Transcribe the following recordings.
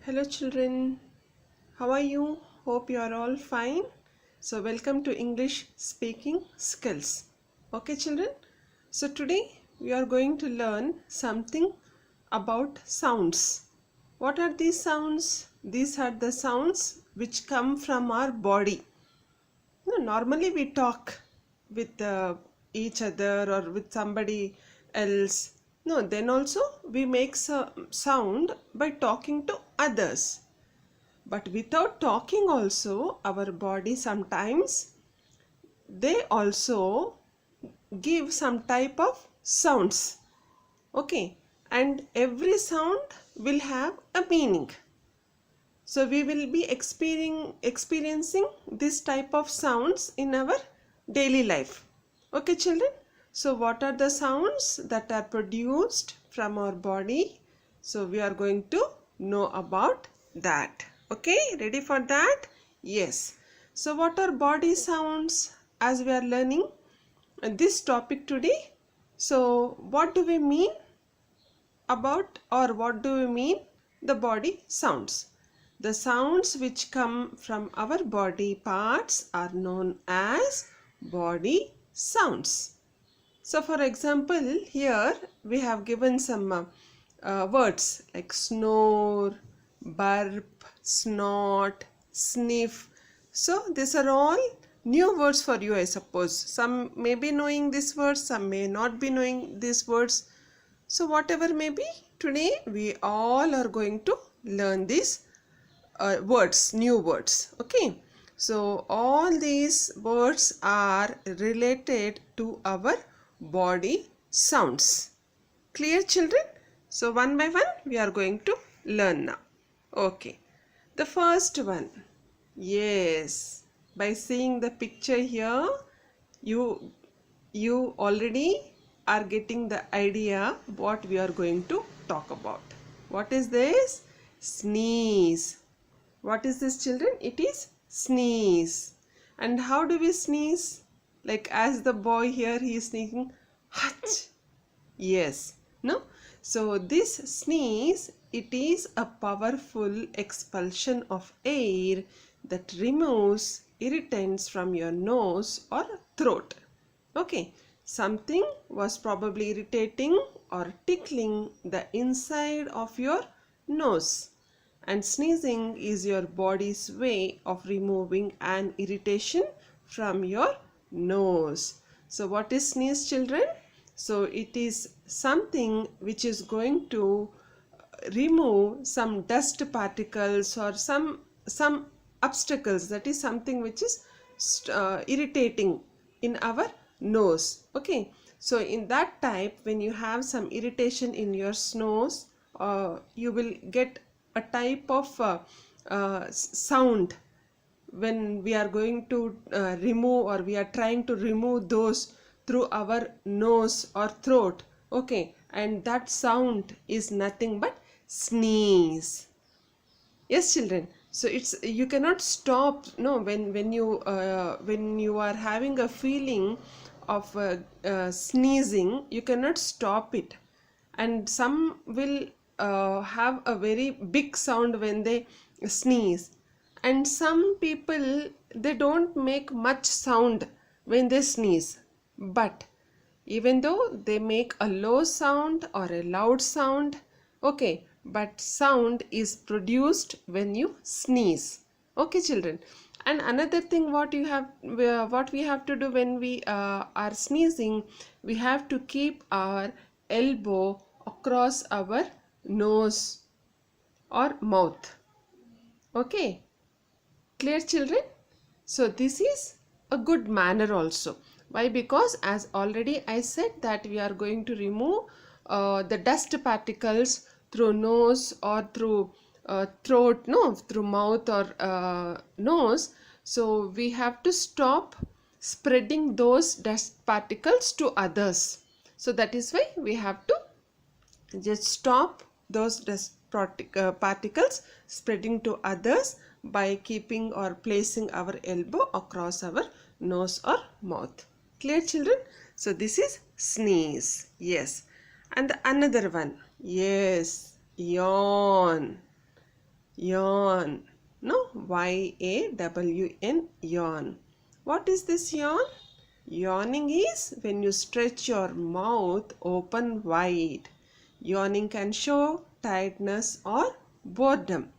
Hello children, how are you? Hope you are all fine. So welcome to English speaking skills. Okay children, so today we are going to learn something about sounds. What are these sounds? These are the sounds which come from our body. Normally we talk with each other or with somebody else. No, then also we make sound by talking to others. But without talking also, our body sometimes they also give some type of sounds. Okay, and every sound will have a meaning. So we will be experiencing this type of sounds in our daily life. Okay children, so what are the sounds that are produced from our body? So we are going to know about that. Okay, ready for that? Yes. So what are body sounds as we are learning this topic today? So what do we mean about, or what do we mean the body sounds? The sounds which come from our body parts are known as body sounds. So for example, here we have given some words like snore, burp, snort, sniff. So these are all new words for you, I suppose. Some may be knowing these words, some may not be knowing these words. So whatever may be, today we all are going to learn these words, new words. Okay, so all these words are related to our body sounds. Clear children? So one by one we are going to learn now. Okay, the first one, yes, by seeing the picture here you already are getting the idea what we are going to talk about. What is this? Sneeze. What is this children? It is sneeze. And how do we sneeze? Like as the boy here, he is sneezing, hach. Yes, no? So this sneeze, it is a powerful expulsion of air that removes irritants from your nose or throat. Okay, something was probably irritating or tickling the inside of your nose. And sneezing is your body's way of removing an irritation from your nose. So what is sneeze children? So it is something which is going to remove some dust particles or some obstacles, that is something which is irritating in our nose. Okay, so in that type, when you have some irritation in your nose, you will get a type of sound when we are going to remove, or we are trying to remove those through our nose or throat. Okay, and that sound is nothing but sneeze. Yes children, so it's, you cannot stop, no, when you are having a feeling of sneezing, you cannot stop it. And some will have a very big sound when they sneeze, and some people, they don't make much sound when they sneeze. But even though they make a low sound or a loud sound, okay, but sound is produced when you sneeze. Okay children, and another thing, what we have to do when we are sneezing, we have to keep our elbow across our nose or mouth. Okay, clear children? So this is a good manner also. Why? Because as already I said that we are going to remove the dust particles through nose or through throat, no, through mouth or nose. So we have to stop spreading those dust particles to others. So that is why we have to just stop those dust particles spreading to others by keeping or placing our elbow across our nose or mouth. Clear children? So this is sneeze. Yes. And another one, yes, yawn. Yawn. No, Y-A-W-N, yawn. What is this yawn? Yawning is when you stretch your mouth open wide. Yawning can show tiredness or boredom.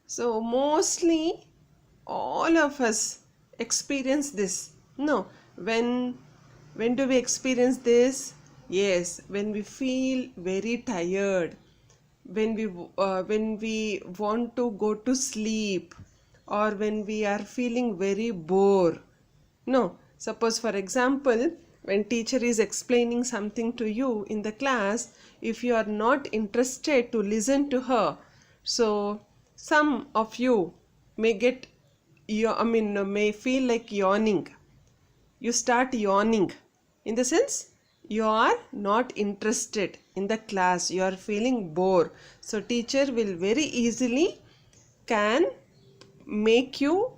So mostly all of us experience this. No, when do we experience this? Yes, when we feel very tired, when we want to go to sleep, or when we are feeling very bored. No, suppose for example, when teacher is explaining something to you in the class, if you are not interested to listen to her, so some of you may get may feel like yawning. You start yawning, in the sense you are not interested in the class, you are feeling bored. So teacher will very easily can make you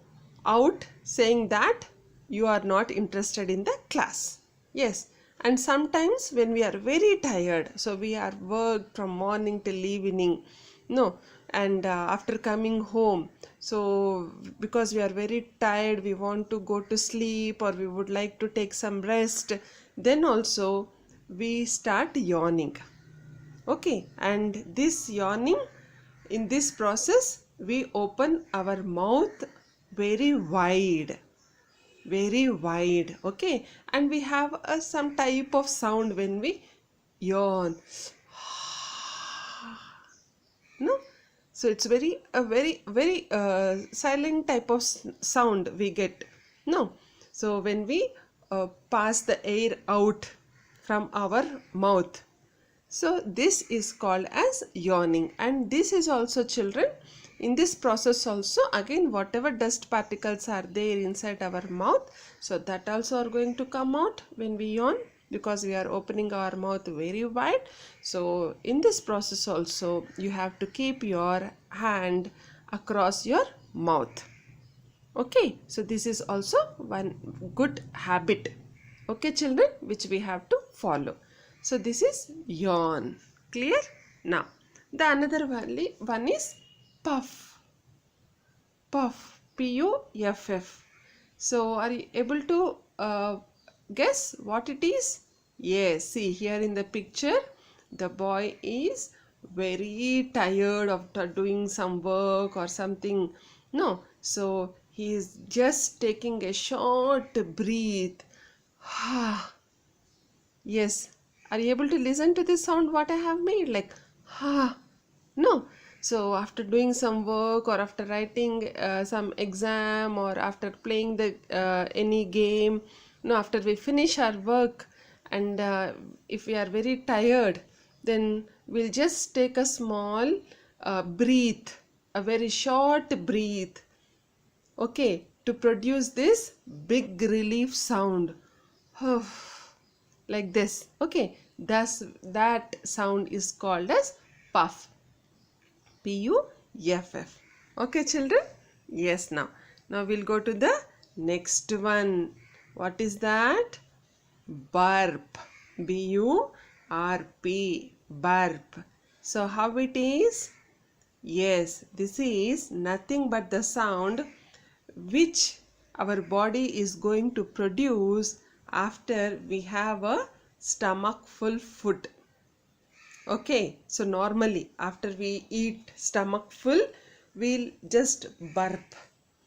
out saying that you are not interested in the class. Yes, and sometimes when we are very tired, so we are worked from morning till evening, no, and after coming home, so because we are very tired, we want to go to sleep, or we would like to take some rest, then also we start yawning. Okay, and this yawning, in this process we open our mouth very wide, very wide. Okay, and we have some type of sound when we yawn. No, so it's very silent type of sound we get. No, so when we pass the air out from our mouth, so this is called as yawning. And this is also, children, in this process also, again whatever dust particles are there inside our mouth, so that also are going to come out when we yawn, because we are opening our mouth very wide. So in this process also you have to keep your hand across your mouth. Okay, so this is also one good habit, okay children, which we have to follow. So this is yawn. Clear? Now the another one is puff. Puff, P-U-F-F. So are you able to guess what it is? Yes, see here in the picture, the boy is very tired after doing some work or something. No, so he is just taking a short breath. Yes, are you able to listen to this sound what I have made? Like, ha. No. So after doing some work, or after writing some exam, or after playing the any game, no, after we finish our work, and if we are very tired, then we'll just take a small breath, a very short breath, okay, to produce this big relief sound. Like this. Okay, thus that sound is called as puff. P-U-F-F. Okay children? Yes, now we'll go to the next one. What is that? Burp. B-U-R-P. Burp. So how it is? Yes, this is nothing but the sound which our body is going to produce after we have a stomach full food. Okay, so normally after we eat stomach full, we'll just burp.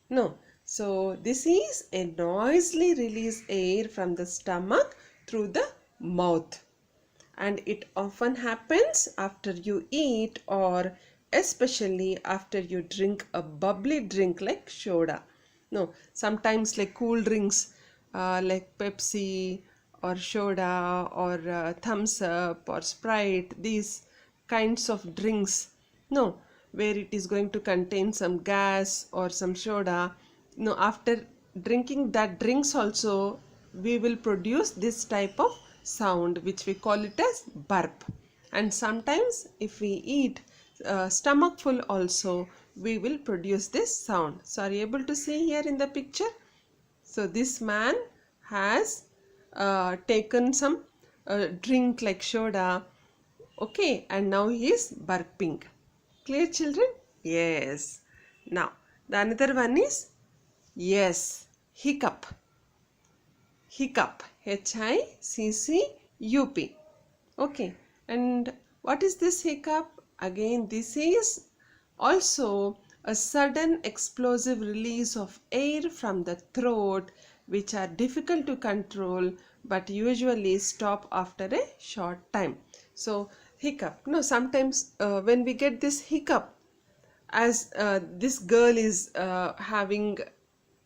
No, so this is a noisily release air from the stomach through the mouth, and it often happens after you eat, or especially after you drink a bubbly drink like soda. No, sometimes like cool drinks like Pepsi or soda or thumbs up or Sprite, these kinds of drinks, no, where it is going to contain some gas or some soda. No, after drinking that drinks also, we will produce this type of sound which we call it as burp. And sometimes if we eat stomach full also, we will produce this sound. So are you able to see here in the picture? So this man has taken some drink like soda, okay, and now he is burping. Clear children? Yes. Now, the another one is, yes, hiccup. Hiccup. Hiccup. Okay. And what is this hiccup? Again, this is also a sudden explosive release of air from the throat, which are difficult to control but usually stop after a short time. So, hiccup. No, sometimes when we get this hiccup, as this girl is having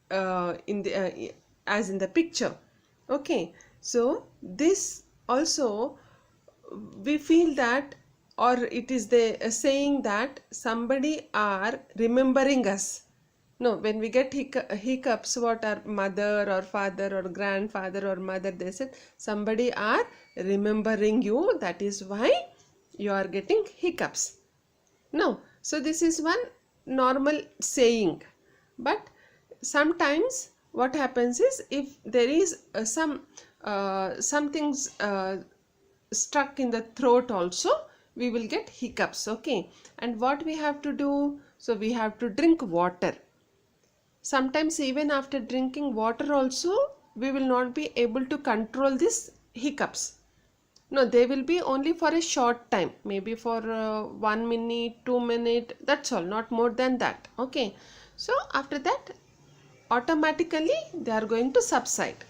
in the as in the picture. Okay, so this also we feel that, or it is the saying that somebody are remembering us. No, when we get hiccups, what our mother or father or grandfather or mother, they said somebody are remembering you, that is why you are getting hiccups. No, so this is one normal saying, but sometimes what happens is, if there is some things stuck in the throat also, we will get hiccups. Okay, and what we have to do? So we have to drink water. Sometimes even after drinking water also, we will not be able to control this hiccups. No, they will be only for a short time, maybe for 1 minute, 2 minutes, that's all, not more than that. Okay, so after that, automatically they are going to subside.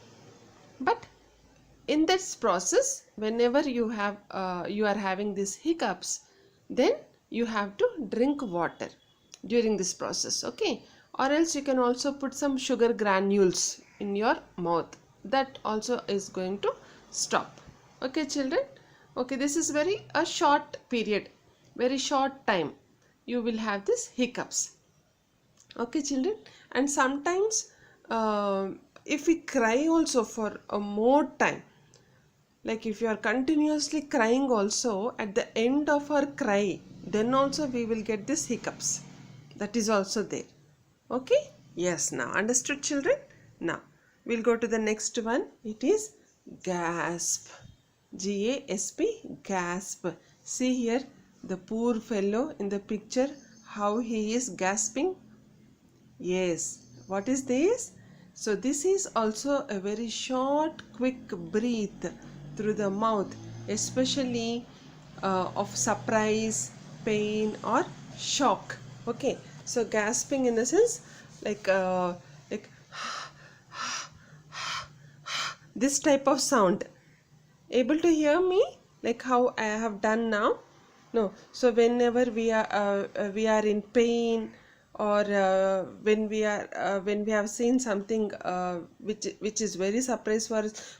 But in this process, whenever you are having these hiccups, then you have to drink water during this process. Okay, or else you can also put some sugar granules in your mouth, that also is going to stop. Okay children, okay, this is very a short period, very short time you will have this hiccups. Okay children, and sometimes if we cry also for a more time, like if you are continuously crying also, at the end of our cry, then also we will get this hiccups, that is also there. Okay, yes, now understood children. Now we'll go to the next one. It is gasp. GASP, gasp. See here the poor fellow in the picture, how he is gasping. Yes, what is this? So this is also a very short quick breath through the mouth, especially of surprise, pain or shock. Okay, so gasping in the sense like this type of sound. Able to hear me, like how I have done now? No, so whenever we are in pain, or when we have seen something which is very surprise for us,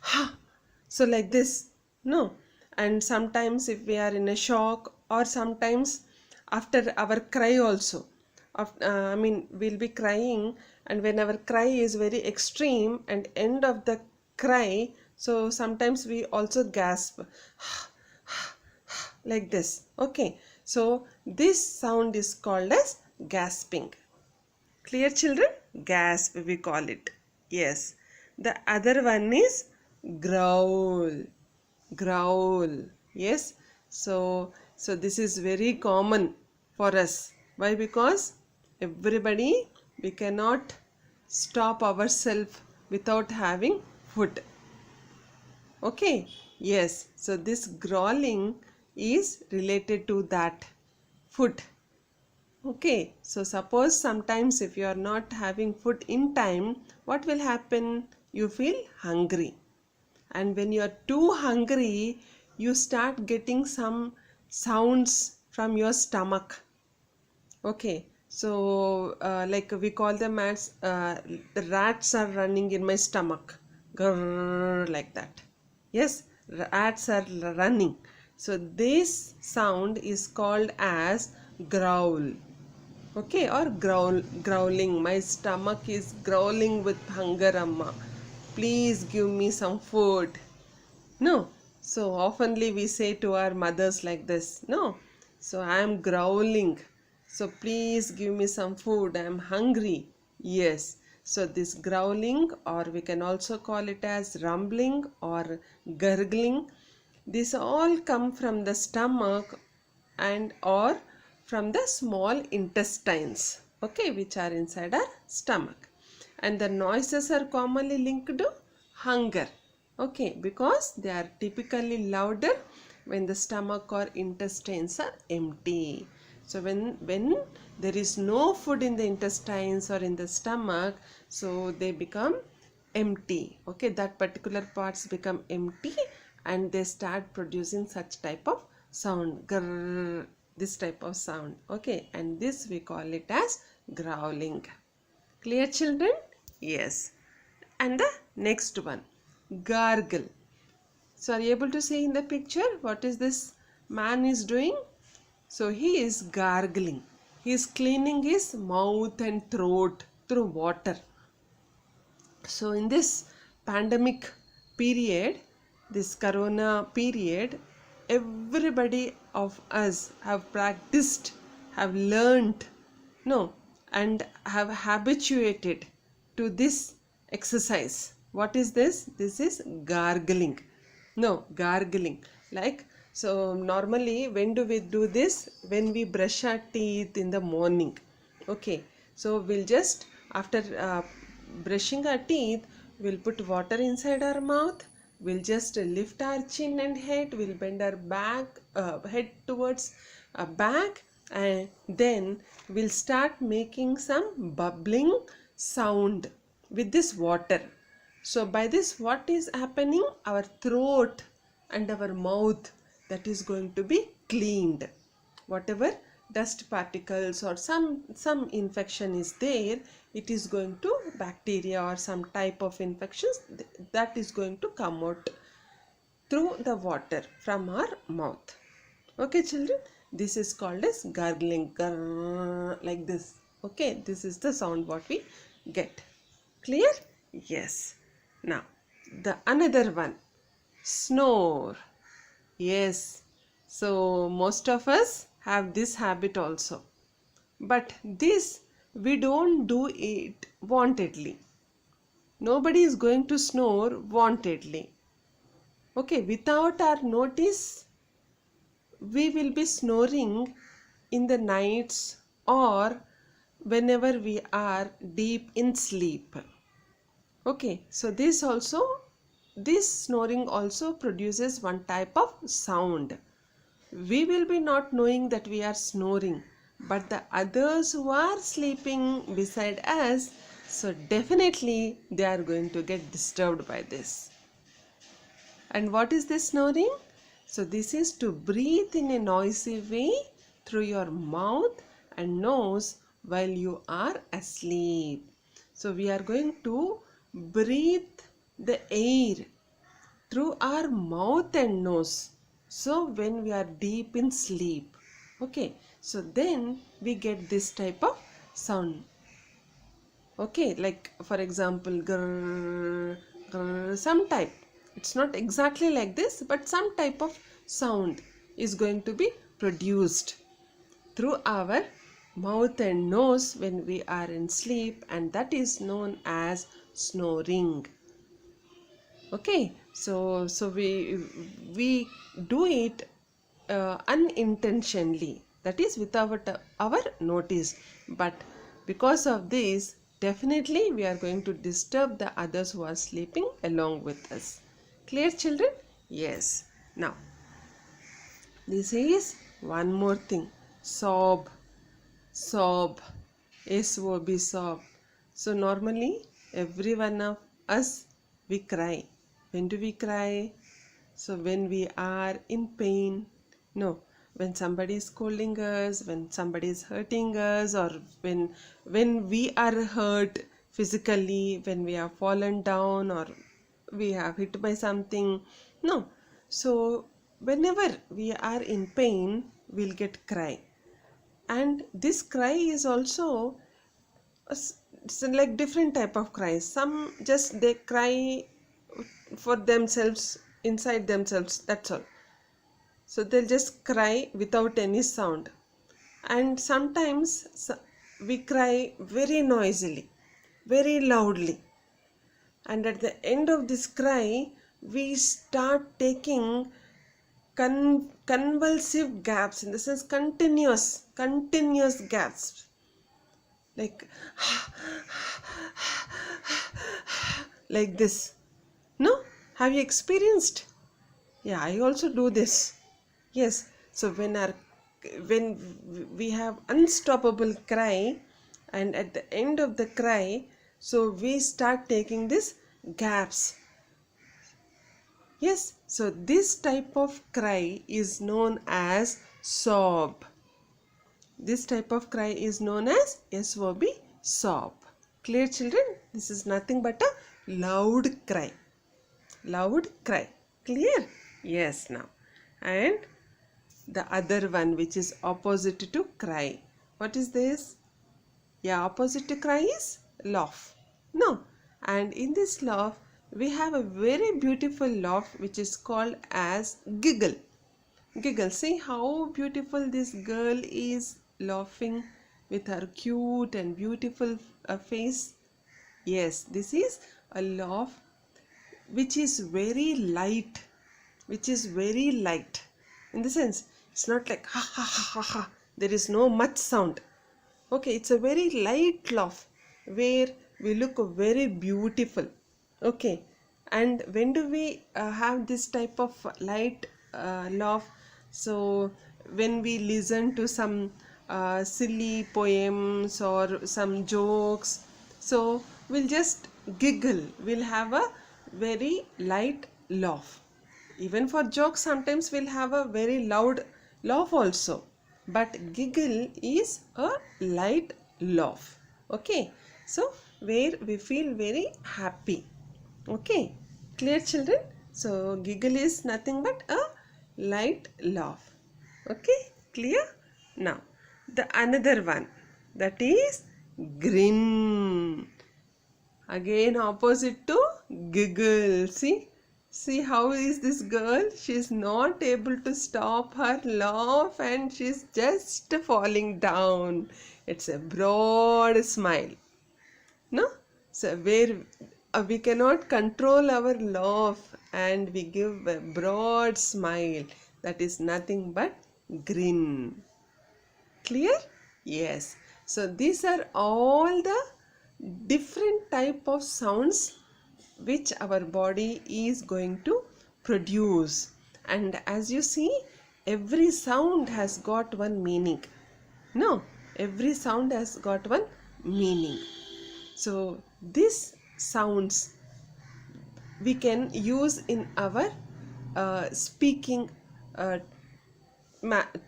so like this. No, and sometimes if we are in a shock, or sometimes after our cry also, I mean we'll be crying, and when our cry is very extreme and end of the cry, so sometimes we also gasp like this. Okay, so this sound is called as gasping. Clear children? Gasp we call it. Yes, the other one is growl. Growl. Yes, so this is very common for us. Why? Because everybody, we cannot stop ourselves without having food. Okay, yes, so this growling is related to that food. Okay, so suppose sometimes if you are not having food in time, what will happen? You feel hungry, and when you are too hungry, you start getting some sounds from your stomach. Okay, so like we call them as the rats are running in my stomach, grrr, like that. Yes, rats are running. So this sound is called as growl. Okay, or growling. My stomach is growling with hunger, Amma. Please give me some food. No. So oftenly we say to our mothers like this. No. So I am growling. So please give me some food. I am hungry. Yes. So this growling, or we can also call it as rumbling or gurgling. These all come from the stomach and or from the small intestines, okay, which are inside our stomach. And the noises are commonly linked to hunger, okay, because they are typically louder when the stomach or intestines are empty. So when there is no food in the intestines or in the stomach, so they become empty, okay, that particular parts become empty and they start producing such type of sound, grrr, this type of sound, okay, and this we call it as growling. Clear, children? Yes. And the next one, gargle. So are you able to see in the picture what is this man is doing? So he is gargling. He is cleaning his mouth and throat through water. So in this pandemic period, this corona period, everybody of us have practiced, have learned, no, and have habituated to this exercise. What is this? This is gargling. No, gargling. Like, so normally when do we do this? When we brush our teeth in the morning. Okay, so we'll just, after brushing our teeth, we'll put water inside our mouth. We'll just lift our chin and head. We'll bend our head towards back, and then we'll start making some bubbling sound with this water. So by this, what is happening? Our throat and our mouth, that is going to be cleaned. Whatever dust particles or some infection is there, it is going to, bacteria or some type of infections, that is going to come out through the water from our mouth. Okay, children, this is called as gargling, like this. Okay, this is the sound what we get. Clear? Yes. Now the another one, snore. Yes, so most of us have this habit also, but this we don't do it wantedly. Nobody is going to snore wantedly. Okay, without our notice, we will be snoring in the nights or whenever we are deep in sleep. Okay, so this snoring also produces one type of sound. We will be not knowing that we are snoring, but the others who are sleeping beside us, so definitely they are going to get disturbed by this. And what is this snoring? So this is to breathe in a noisy way through your mouth and nose while you are asleep. So we are going to breathe the air through our mouth and nose. So when we are deep in sleep, okay, so then we get this type of sound. Okay, like for example, grrr, grrr, some type. It's not exactly like this, but some type of sound is going to be produced through our mouth and nose when we are in sleep, and that is known as snoring. Okay, so we do it unintentionally, that is without our notice, but because of this, definitely we are going to disturb the others who are sleeping along with us. Clear, children? Yes. Now this is one more thing, sob. Sob, S-O-B, sob. So normally every one of us, we cry. When do we cry? So when we are in pain, no, when somebody is scolding us, when somebody is hurting us, or when we are hurt physically, when we have fallen down or we have hit by something, no. So whenever we are in pain, we'll get cry. And this cry is also it's like different type of cries. Some just they cry for themselves, inside themselves, that's all. So they'll just cry without any sound. And sometimes we cry very noisily, very loudly, and at the end of this cry we start taking convulsive gaps, in the sense continuous gaps, like like this. No? Have you experienced? Yeah, I also do this. Yes. So when we have unstoppable cry, and at the end of the cry, so we start taking this gaps. Yes. So this type of cry is known as sob. This type of cry is known as SOB, sob. Clear, children? This is nothing but a loud cry. Loud cry. Clear? Yes, now. And the other one, which is opposite to cry. What is this? Yeah, opposite to cry is laugh. No. And in this laugh, we have a very beautiful laugh which is called as giggle. Giggle. See how beautiful this girl is laughing with her cute and beautiful face. Yes, this is a laugh which is very light, in the sense it's not like ha ha ha ha ha, there is no much sound. Okay, it's a very light laugh where we look very beautiful. Okay, and when do we have this type of light laugh? So when we listen to some silly poems or some jokes, so we'll just giggle, we'll have a very light laugh. Even for jokes sometimes we'll have a very loud laugh also, but giggle is a light laugh. Okay, so where we feel very happy. Okay, clear, children? So giggle is nothing but a light laugh. Okay, clear? Now the another one, that is grin. Again opposite to giggle. See how is this girl? She is not able to stop her laugh and she is just falling down. It's a broad smile. No? So where we cannot control our laugh and we give a broad smile. That is nothing but grin. Clear? Yes. So these are all the different type of sounds which our body is going to produce. And as you see, every sound has got one meaning. No, every sound has got one meaning. So these sounds we can use in our speaking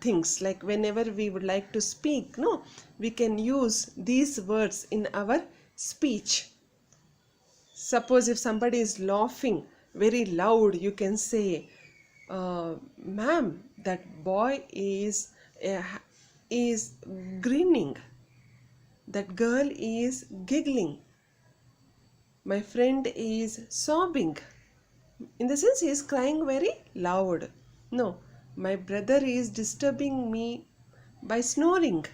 things, like whenever we would like to speak, no, we can use these words in our speech. Suppose if somebody is laughing very loud, you can say, ma'am, that boy is grinning, that girl is giggling, my friend is sobbing. In the sense, he is crying very loud. No, my brother is disturbing me by snoring.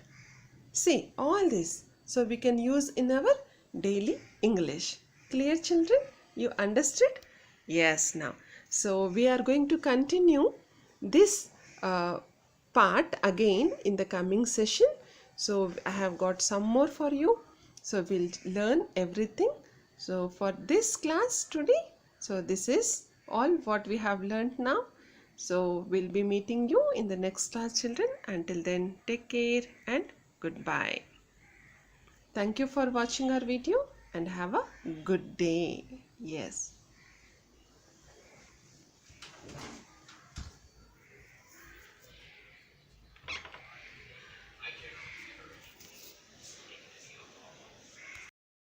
See, all this. So we can use in our daily English. Clear, children? You understood? Yes, now. So we are going to continue this part again in the coming session. So I have got some more for you. So we'll learn everything. So for this class today, so this is all what we have learned now. So we'll be meeting you in the next class, children. Until then, take care and goodbye. Thank you for watching our video and have a good day. Yes.